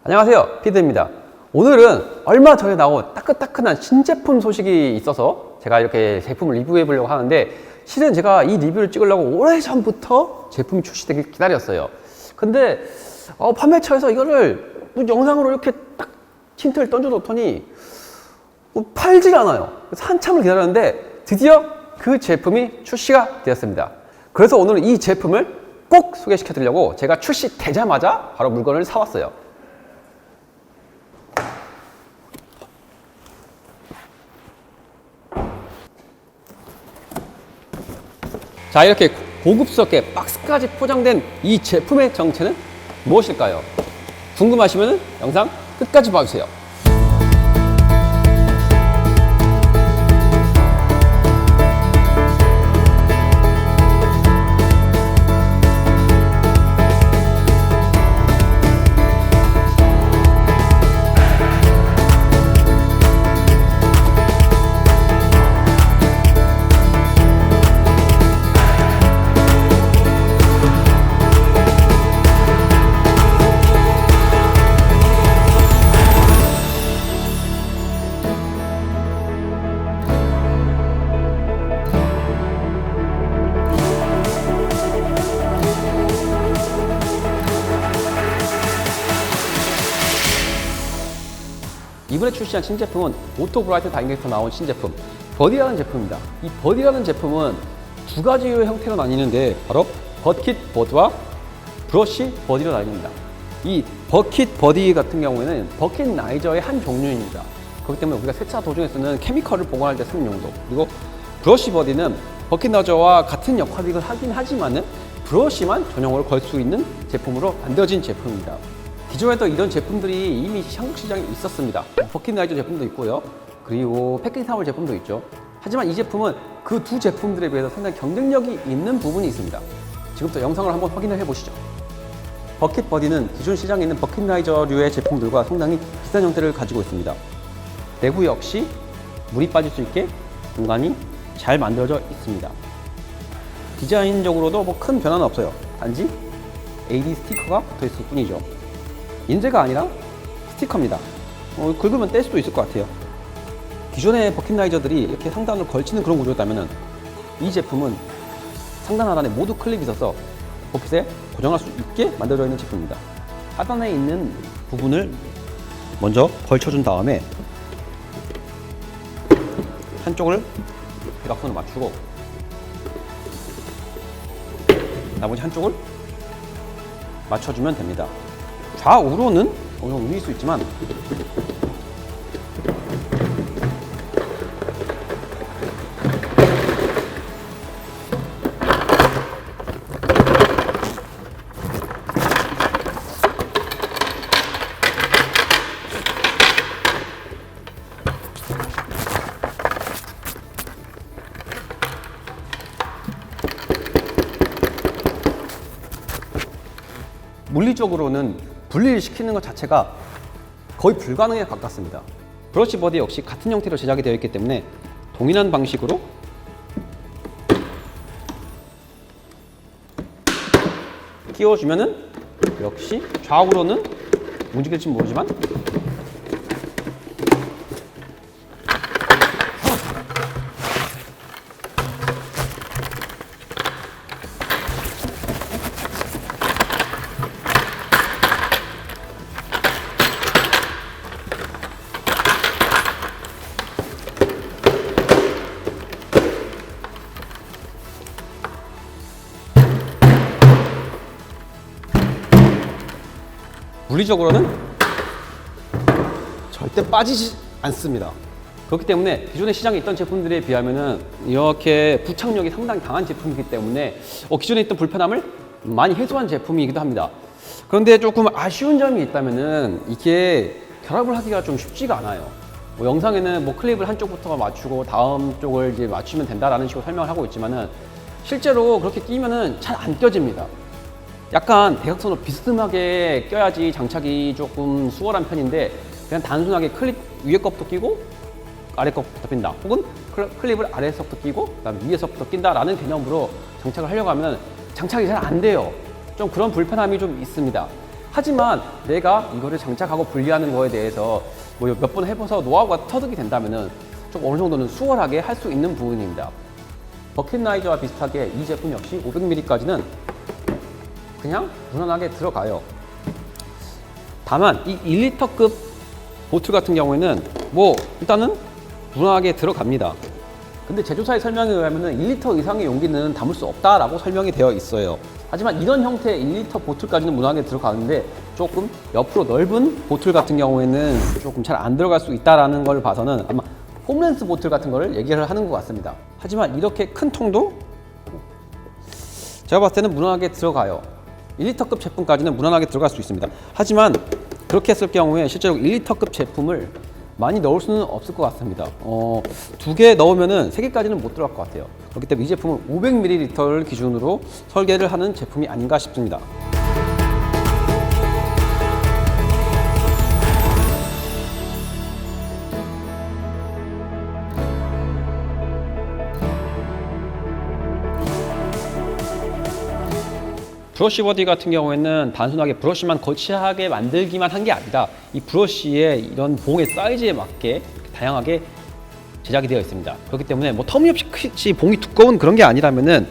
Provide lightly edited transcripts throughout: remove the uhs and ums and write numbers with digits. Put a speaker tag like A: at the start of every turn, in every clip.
A: 안녕하세요, 피드입니다. 오늘은 얼마 전에 나온 따끈따끈한 신제품 소식이 있어서 제가 이렇게 제품을 리뷰해 보려고 하는데, 실은 제가 이 리뷰를 찍으려고 오래전부터 제품이 출시되길 기다렸어요. 근데 판매처에서 이거를 영상으로 이렇게 딱 틴트를 던져 놓더니 팔질 않아요. 그래서 한참을 기다렸는데 드디어 그 제품이 출시가 되었습니다. 그래서 오늘 이 제품을 꼭 소개시켜 드리려고 제가 출시되자마자 바로 물건을 사왔어요. 자, 이렇게 고급스럽게 박스까지 포장된 이 제품의 정체는 무엇일까요? 궁금하시면 영상 끝까지 봐주세요. 이번에 출시한 신제품은 오토브라이트 다이렉트에서 나온 신제품 버디라는 제품입니다. 이 버디라는 제품은 두 가지의 형태로 나뉘는데 바로 버킷 버드와 브러쉬 버디로 나뉩니다. 이 버킷 버디 같은 경우에는 버킷 나이저의 한 종류입니다. 그렇기 때문에 우리가 세차 도중에 쓰는 케미컬을 보관할 때 쓰는 용도, 그리고 브러쉬 버디는 버킷 나이저와 같은 역할을 하긴 하지만은 브러쉬만 전용으로 걸 수 있는 제품으로 만들어진 제품입니다. 기존에도 이런 제품들이 이미 한국 시장에 있었습니다. 버킷 나이저 제품도 있고요. 그리고 패키지 타월 제품도 있죠. 하지만 이 제품은 그 두 제품들에 비해서 상당히 경쟁력이 있는 부분이 있습니다. 지금부터 영상을 한번 확인을 해보시죠. 버킷 버디는 기존 시장에 있는 버킷 나이저류의 제품들과 상당히 비슷한 형태를 가지고 있습니다. 내부 역시 물이 빠질 수 있게 공간이 잘 만들어져 있습니다. 디자인적으로도 큰 변화는 없어요. 단지 AD 스티커가 붙어 있을 뿐이죠. 인쇄가 아니라 스티커입니다. 긁으면 뗄 수도 있을 것 같아요. 기존의 버킷 나이저들이 이렇게 상단으로 걸치는 그런 구조였다면 이 제품은 상단 하단에 모두 클립이 있어서 버킷에 고정할 수 있게 만들어져 있는 제품입니다. 하단에 있는 부분을 먼저 걸쳐준 다음에 한쪽을 대각선으로 맞추고 나머지 한쪽을 맞춰주면 됩니다. 좌우로는 어느 정도 움직일 수 있지만 물리적으로는 분리를 시키는 것 자체가 거의 불가능에 가깝습니다. 브러쉬 버디 역시 같은 형태로 제작이 되어 있기 때문에 동일한 방식으로 끼워주면은 역시 좌우로는 움직일지 모르지만 물리적으로는 절대 빠지지 않습니다. 그렇기 때문에 기존에 시장에 있던 제품들에 비하면은 이렇게 부착력이 상당히 강한 제품이기 때문에 기존에 있던 불편함을 많이 해소한 제품이기도 합니다. 그런데 조금 아쉬운 점이 있다면은 이게 결합을 하기가 좀 쉽지가 않아요. 영상에는 클립을 한쪽부터 맞추고 다음 쪽을 이제 맞추면 된다라는 식으로 설명을 하고 있지만은 실제로 그렇게 끼면은 잘 안 껴집니다. 약간 대각선으로 비스듬하게 껴야지 장착이 조금 수월한 편인데, 그냥 단순하게 클립 위에 것부터 끼고 아래 것부터 낀다, 혹은 클립을 아래에서부터 끼고 그다음에 위에서부터 낀다라는 개념으로 장착을 하려고 하면 장착이 잘 안 돼요. 좀 그런 불편함이 좀 있습니다. 하지만 내가 이거를 장착하고 분리하는 거에 대해서 뭐 몇 번 해봐서 노하우가 터득이 된다면은 좀 어느 정도는 수월하게 할 수 있는 부분입니다. 버킷나이저와 비슷하게 이 제품 역시 500ml까지는 그냥 무난하게 들어가요. 다만 이 1리터급 보틀 같은 경우에는 뭐 일단은 무난하게 들어갑니다. 근데 제조사의 설명에 의하면 1리터 이상의 용기는 담을 수 없다라고 설명이 되어 있어요. 하지만 이런 형태의 1리터 보틀까지는 무난하게 들어가는데 조금 옆으로 넓은 보틀 같은 경우에는 조금 잘 안 들어갈 수 있다는 걸 봐서는 아마 홈랜스 보틀 같은 거를 얘기를 하는 것 같습니다. 하지만 이렇게 큰 통도 제가 봤을 때는 무난하게 들어가요. 1리터급 제품까지는 무난하게 들어갈 수 있습니다. 하지만 그렇게 했을 경우에 실제로 1리터급 제품을 많이 넣을 수는 없을 것 같습니다. 2개 넣으면은 3개까지는 못 들어갈 것 같아요. 그렇기 때문에 이 제품은 500ml를 기준으로 설계를 하는 제품이 아닌가 싶습니다. 브러쉬 버디 같은 경우에는 단순하게 브러쉬만 거치하게 만들기만 한 게 아니라 이 브러쉬의 이런 봉의 사이즈에 맞게 다양하게 제작이 되어 있습니다. 그렇기 때문에 뭐 터무니없이 봉이 두꺼운 그런 게 아니라면은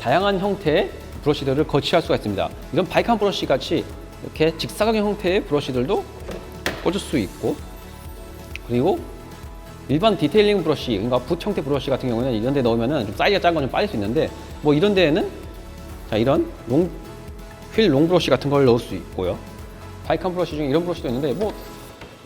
A: 다양한 형태의 브러쉬들을 거치할 수가 있습니다. 이런 바이칸 브러쉬 같이 이렇게 직사각형 형태의 브러쉬들도 꽂을 수 있고, 그리고 일반 디테일링 브러쉬, 그러니까 붓 형태 브러쉬 같은 경우는 이런 데 넣으면은 좀 사이즈가 작은 건 좀 빠질 수 있는데, 뭐 이런 데에는 자, 이런 휠 롱 브러쉬 같은 걸 넣을 수 있고요. 바이칸 브러쉬 중에 이런 브러쉬도 있는데 뭐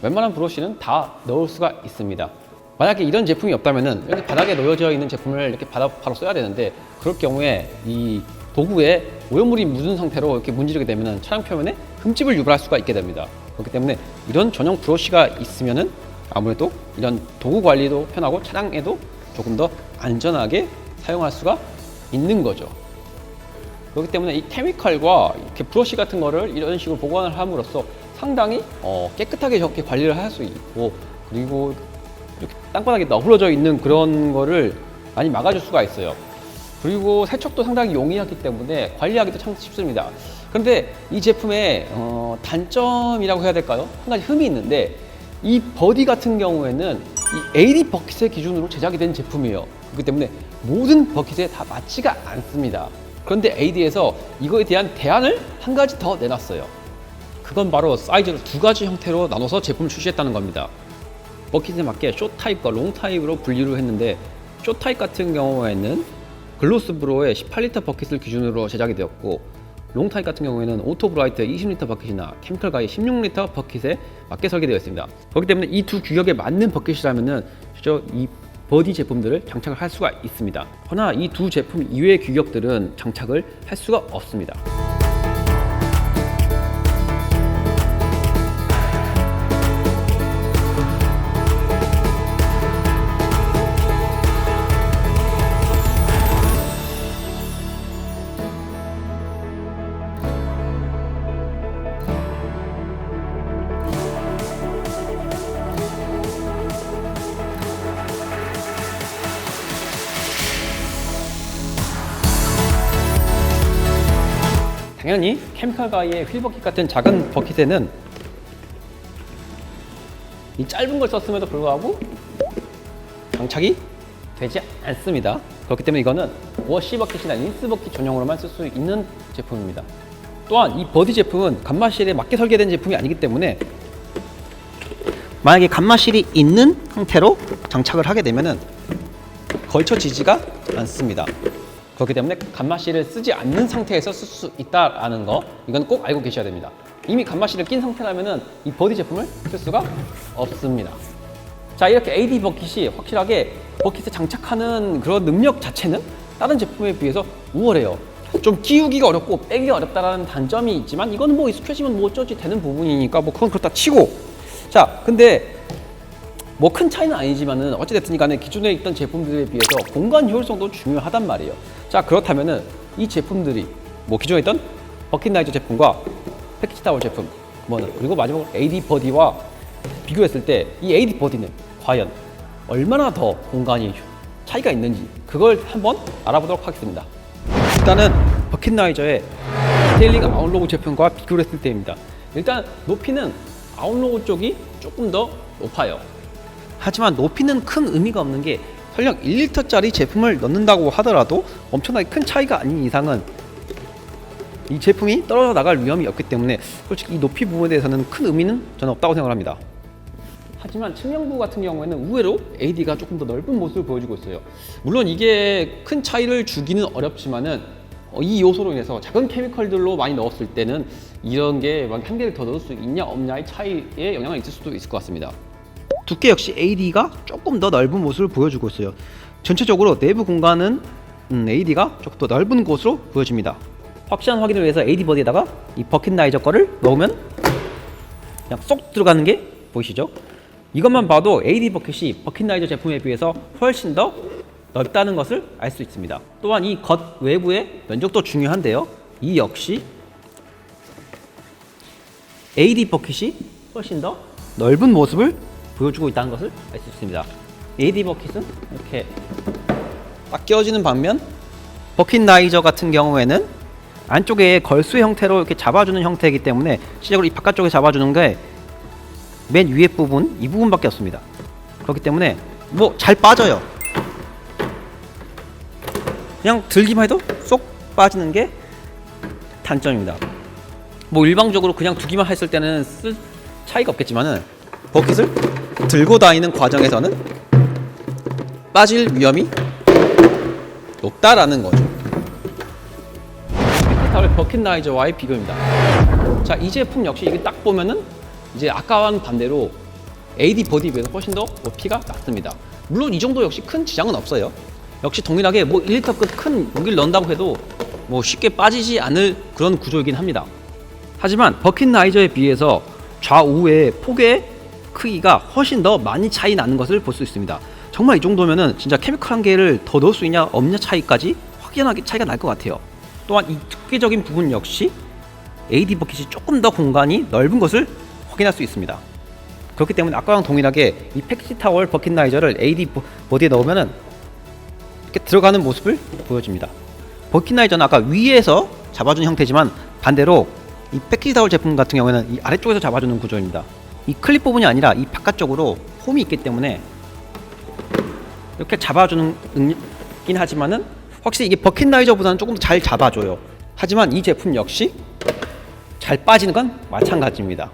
A: 웬만한 브러쉬는 다 넣을 수가 있습니다. 만약에 이런 제품이 없다면은 이렇게 바닥에 놓여져 있는 제품을 이렇게 바로 써야 되는데, 그럴 경우에 이 도구에 오염물이 묻은 상태로 이렇게 문지르게 되면은 차량 표면에 흠집을 유발할 수가 있게 됩니다. 그렇기 때문에 이런 전용 브러쉬가 있으면은 아무래도 이런 도구 관리도 편하고 차량에도 조금 더 안전하게 사용할 수가 있는 거죠. 그렇기 때문에 이 케미칼과 이렇게 브러쉬 같은 거를 이런 식으로 보관을 함으로써 상당히 깨끗하게 저렇게 관리를 할 수 있고, 그리고 이렇게 땅바닥에 너부러져 있는 그런 거를 많이 막아줄 수가 있어요. 그리고 세척도 상당히 용이하기 때문에 관리하기도 참 쉽습니다. 그런데 이 제품의 단점이라고 해야 될까요? 한 가지 흠이 있는데, 이 버디 같은 경우에는 이 AD 버킷의 기준으로 제작이 된 제품이에요. 그렇기 때문에 모든 버킷에 다 맞지가 않습니다. 그런데 AD에서 이거에 대한 대안을 한 가지 더 내놨어요. 그건 바로 사이즈를 2가지 형태로 나눠서 제품을 출시했다는 겁니다. 버킷에 맞게 숏 타입과 롱 타입으로 분류를 했는데, 숏 타입 같은 경우에는 글로스 브로의 18리터 버킷을 기준으로 제작이 되었고, 롱 타입 같은 경우에는 오토 브라이트의 20리터 버킷이나 케미컬 가의 16리터 버킷에 맞게 설계되어 있습니다. 그렇기 때문에 이 두 규격에 맞는 버킷이라면은 실제 이 버디 제품들을 장착을 할 수가 있습니다. 그러나 이 두 제품 이외의 규격들은 장착을 할 수가 없습니다. 당연히 케미컬 가이의 휠 버킷 같은 작은 버킷에는 이 짧은 걸 썼음에도 불구하고 장착이 되지 않습니다. 그렇기 때문에 이거는 워시 버킷이나 린스 버킷 전용으로만 쓸 수 있는 제품입니다. 또한 이 버디 제품은 간마실에 맞게 설계된 제품이 아니기 때문에 만약에 간마실이 있는 형태로 장착을 하게 되면은 걸쳐지지가 않습니다. 그렇기 때문에 간마실을 쓰지 않는 상태에서 쓸 수 있다는 거, 이건 꼭 알고 계셔야 됩니다. 이미 간마실을 낀 상태라면은 이 버디 제품을 쓸 수가 없습니다. 자, 이렇게 AD 버킷이 확실하게 버킷에 장착하는 그런 능력 자체는 다른 제품에 비해서 우월해요. 좀 끼우기가 어렵고 빼기가 어렵다는 단점이 있지만, 이거는 뭐 익숙해지면 뭐 어쩌지 되는 부분이니까 뭐 그건 그렇다 치고, 자, 근데 뭐 큰 차이는 아니지만은 어찌됐든 간에 기존에 있던 제품들에 비해서 공간 효율성도 중요하단 말이에요. 자, 그렇다면은 이 제품들이 뭐 기존에 있던 버킷나이저 제품과 패키지 타월 제품, 그리고 마지막으로 AD 버디와 비교했을 때 이 AD 버디는 과연 얼마나 더 공간이 차이가 있는지 그걸 한번 알아보도록 하겠습니다. 일단은 버킷나이저의 디테일링 아웃로그 제품과 비교를 했을 때입니다. 일단 높이는 아웃로그 쪽이 조금 더 높아요. 하지만 높이는 큰 의미가 없는 게 설령 1리터짜리 제품을 넣는다고 하더라도 엄청나게 큰 차이가 아닌 이상은 이 제품이 떨어져 나갈 위험이 없기 때문에 솔직히 이 높이 부분에 대해서는 큰 의미는 저는 없다고 생각합니다. 하지만 측면부 같은 경우에는 의외로 AD가 조금 더 넓은 모습을 보여주고 있어요. 물론 이게 큰 차이를 주기는 어렵지만은 이 요소로 인해서 작은 케미컬들로 많이 넣었을 때는 이런 게 한 개를 더 넣을 수 있냐 없냐의 차이에 영향을 있을 수도 있을 것 같습니다. 두께 역시 AD가 조금 더 넓은 모습을 보여주고 있어요. 전체적으로 내부 공간은 AD가 조금 더 넓은 곳으로 보여집니다. 확실한 확인을 위해서 AD 버디에다가 이 버킷 나이저 거를 넣으면 그냥 쏙 들어가는 게 보이시죠? 이것만 봐도 AD 버킷이 버킷 나이저 제품에 비해서 훨씬 더 넓다는 것을 알 수 있습니다. 또한 이 겉 외부의 면적도 중요한데요. 이 역시 AD 버킷이 훨씬 더 넓은 모습을 보여주고 있다는 것을 알 수 있습니다. AD 버킷은 이렇게 딱 끼워지는 반면 버킷 나이저 같은 경우에는 안쪽에 걸수 형태로 이렇게 잡아주는 형태이기 때문에 실제로 이 바깥쪽에 잡아주는 게 맨 위에 부분 이 부분밖에 없습니다. 그렇기 때문에 뭐 잘 빠져요. 그냥 들기만 해도 쏙 빠지는 게 단점입니다. 뭐 일방적으로 그냥 두기만 했을 때는 쓸 차이가 없겠지만은 버킷을 들고 다니는 과정에서는 빠질 위험이 높다라는 거죠. 비슷한 버킷 나이저와의 비교입니다. 자, 이 제품 역시 이게 딱 보면은 이제 아까와는 반대로 AD 버디에 비해서 훨씬 더 높이가 낮습니다. 물론 이 정도 역시 큰 지장은 없어요. 역시 동일하게 뭐 1리터급 큰 무기를 넣는다고 해도 뭐 쉽게 빠지지 않을 그런 구조이긴 합니다. 하지만 버킷 나이저에 비해서 좌우의 폭의 크기가 훨씬 더 많이 차이 나는 것을 볼 수 있습니다. 정말 이 정도면은 진짜 케미컬 한 개를 더 넣을 수 있냐 없냐 차이까지 확연하게 차이가 날 것 같아요. 또한 이 두께적인 부분 역시 AD 버킷이 조금 더 공간이 넓은 것을 확인할 수 있습니다. 그렇기 때문에 아까랑 동일하게 이 패키지 타월 버킷 나이저를 AD 버디에 넣으면은 이렇게 들어가는 모습을 보여줍니다. 버킷 나이저는 아까 위에서 잡아주는 형태지만 반대로 이 패키지 타월 제품 같은 경우에는 이 아래쪽에서 잡아주는 구조입니다. 이 클립 부분이 아니라 이 바깥쪽으로 홈이 있기 때문에 이렇게 잡아주는 긴 하지만은 확실히 이게 버킷 나이저보다는 조금 더 잘 잡아줘요. 하지만 이 제품 역시 잘 빠지는 건 마찬가지입니다.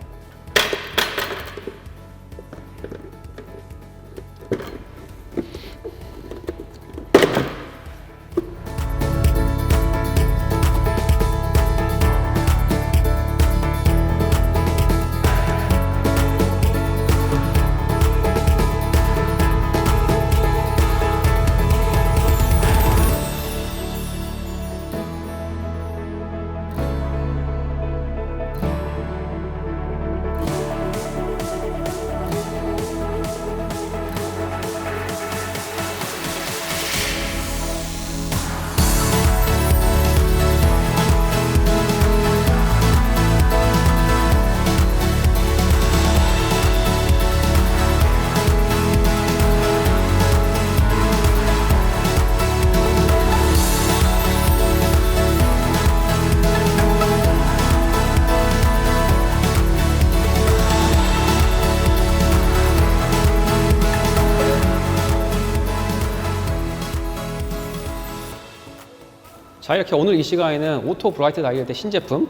A: 자, 이렇게 오늘 이 시간에는 오토 브라이트 다이얼의 신제품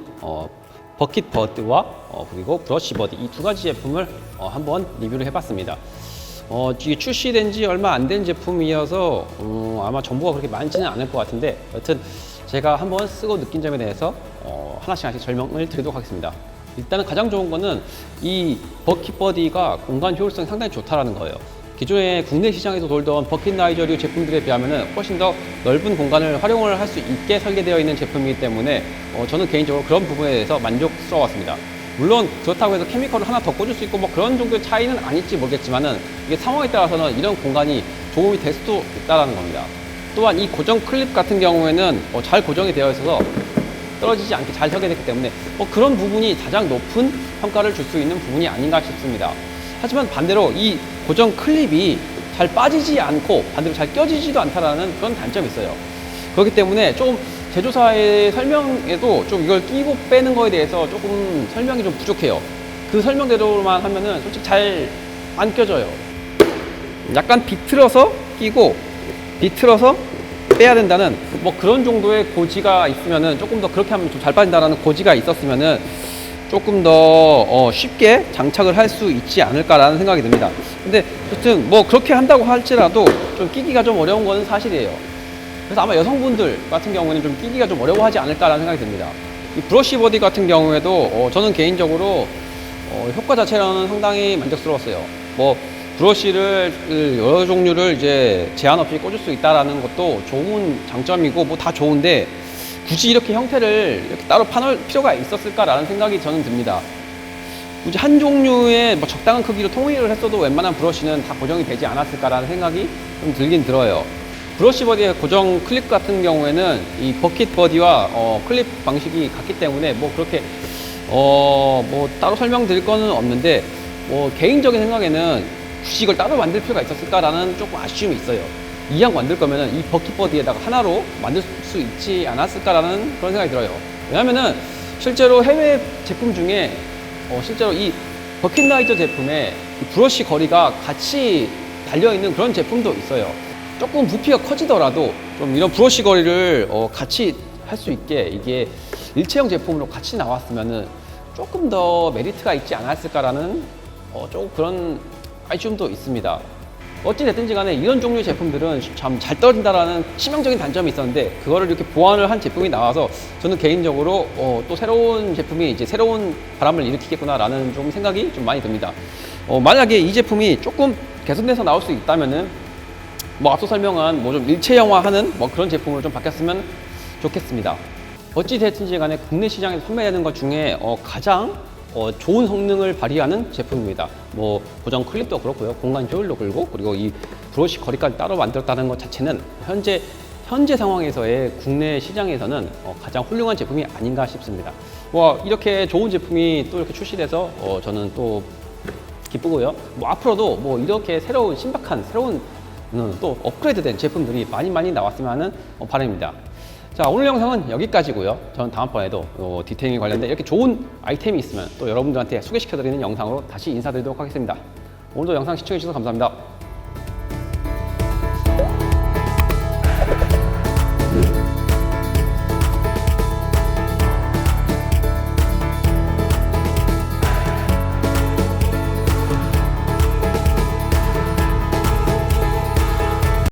A: 버킷 버드와 그리고 브러쉬 버디 이 두 가지 제품을 한번 리뷰를 해봤습니다. 이게 출시된 지 얼마 안 된 제품이어서 아마 정보가 그렇게 많지는 않을 것 같은데 여튼 제가 한번 쓰고 느낀 점에 대해서 하나씩 설명을 드리도록 하겠습니다. 일단은 가장 좋은 거는 이 버킷 버디가 공간 효율성이 상당히 좋다라는 거예요. 기존에 국내 시장에서 돌던 버킷 나이저류 제품들에 비하면 훨씬 더 넓은 공간을 활용을 할 수 있게 설계되어 있는 제품이기 때문에 저는 개인적으로 그런 부분에 대해서 만족스러웠습니다. 물론 그렇다고 해서 케미컬을 하나 더 꽂을 수 있고 뭐 그런 정도의 차이는 아닐지 모르겠지만은 이게 상황에 따라서는 이런 공간이 도움이 될 수도 있다는 겁니다. 또한 이 고정 클립 같은 경우에는 잘 고정이 되어 있어서 떨어지지 않게 잘 설계됐기 때문에 그런 부분이 가장 높은 평가를 줄 수 있는 부분이 아닌가 싶습니다. 하지만 반대로 이 고정 클립이 잘 빠지지 않고 반대로 잘 껴지지도 않다라는 그런 단점이 있어요. 그렇기 때문에 좀 제조사의 설명에도 좀 이걸 끼고 빼는 거에 대해서 조금 설명이 좀 부족해요. 그 설명대로만 하면은 솔직히 잘 안 껴져요. 약간 비틀어서 끼고 비틀어서 빼야 된다는 뭐 그런 정도의 고지가 있으면은, 조금 더 그렇게 하면 좀 잘 빠진다라는 고지가 있었으면은 조금 더 쉽게 장착을 할 수 있지 않을까라는 생각이 듭니다. 근데 어쨌든 뭐 그렇게 한다고 할지라도 좀 끼기가 좀 어려운 거는 사실이에요. 그래서 아마 여성분들 같은 경우에는 좀 끼기가 좀 어려워하지 않을까라는 생각이 듭니다. 이 브러쉬 버디 같은 경우에도 저는 개인적으로 효과 자체로는 상당히 만족스러웠어요. 뭐 브러쉬를 여러 종류를 이제 제한 없이 꽂을 수 있다라는 것도 좋은 장점이고 뭐 다 좋은데, 굳이 이렇게 형태를 이렇게 따로 파놓을 필요가 있었을까라는 생각이 저는 듭니다. 굳이 한 종류의 뭐 적당한 크기로 통일을 했어도 웬만한 브러쉬는 다 고정이 되지 않았을까라는 생각이 좀 들긴 들어요. 브러쉬 버디의 고정 클립 같은 경우에는 이 버킷 버디와 클립 방식이 같기 때문에 뭐 그렇게 뭐 따로 설명드릴 거는 없는데, 뭐 개인적인 생각에는 굳이 이걸 따로 만들 필요가 있었을까라는 조금 아쉬움이 있어요. 이왕 만들 거면은 이 버킷 버디에다가 하나로 만들 수 있지 않았을까라는 그런 생각이 들어요. 왜냐면은 실제로 해외 제품 중에 실제로 이 버킷라이저 제품에 이 브러쉬 거리가 같이 달려있는 그런 제품도 있어요. 조금 부피가 커지더라도 좀 이런 브러쉬 거리를 같이 할 수 있게 이게 일체형 제품으로 같이 나왔으면은 조금 더 메리트가 있지 않았을까라는 조금 그런 아쉬움도 있습니다. 어찌됐든지 간에 이런 종류의 제품들은 참 잘 떨어진다라는 치명적인 단점이 있었는데, 그거를 이렇게 보완을 한 제품이 나와서 저는 개인적으로 또 새로운 제품이 이제 새로운 바람을 일으키겠구나라는 좀 생각이 좀 많이 듭니다. 만약에 이 제품이 조금 개선돼서 나올 수 있다면은 뭐 앞서 설명한 뭐 좀 일체형화하는 뭐 그런 제품으로 좀 바뀌었으면 좋겠습니다. 어찌됐든지 간에 국내 시장에서 판매되는 것 중에 가장 좋은 성능을 발휘하는 제품입니다. 뭐 고정 클립도 그렇고요, 공간 효율도 그렇고, 그리고 이 브러쉬 거리까지 따로 만들었다는 것 자체는 현재 상황에서의 국내 시장에서는 가장 훌륭한 제품이 아닌가 싶습니다. 뭐 이렇게 좋은 제품이 또 이렇게 출시돼서 저는 또 기쁘고요. 뭐 앞으로도 뭐 이렇게 새로운 신박한 새로운 또 업그레이드된 제품들이 많이 나왔으면 하는 바람입니다. 자, 오늘 영상은 여기까지고요. 저는 다음번에도 디테일링에 관련된 이렇게 좋은 아이템이 있으면 또 여러분들한테 소개시켜드리는 영상으로 다시 인사드리도록 하겠습니다. 오늘도 영상 시청해주셔서 감사합니다.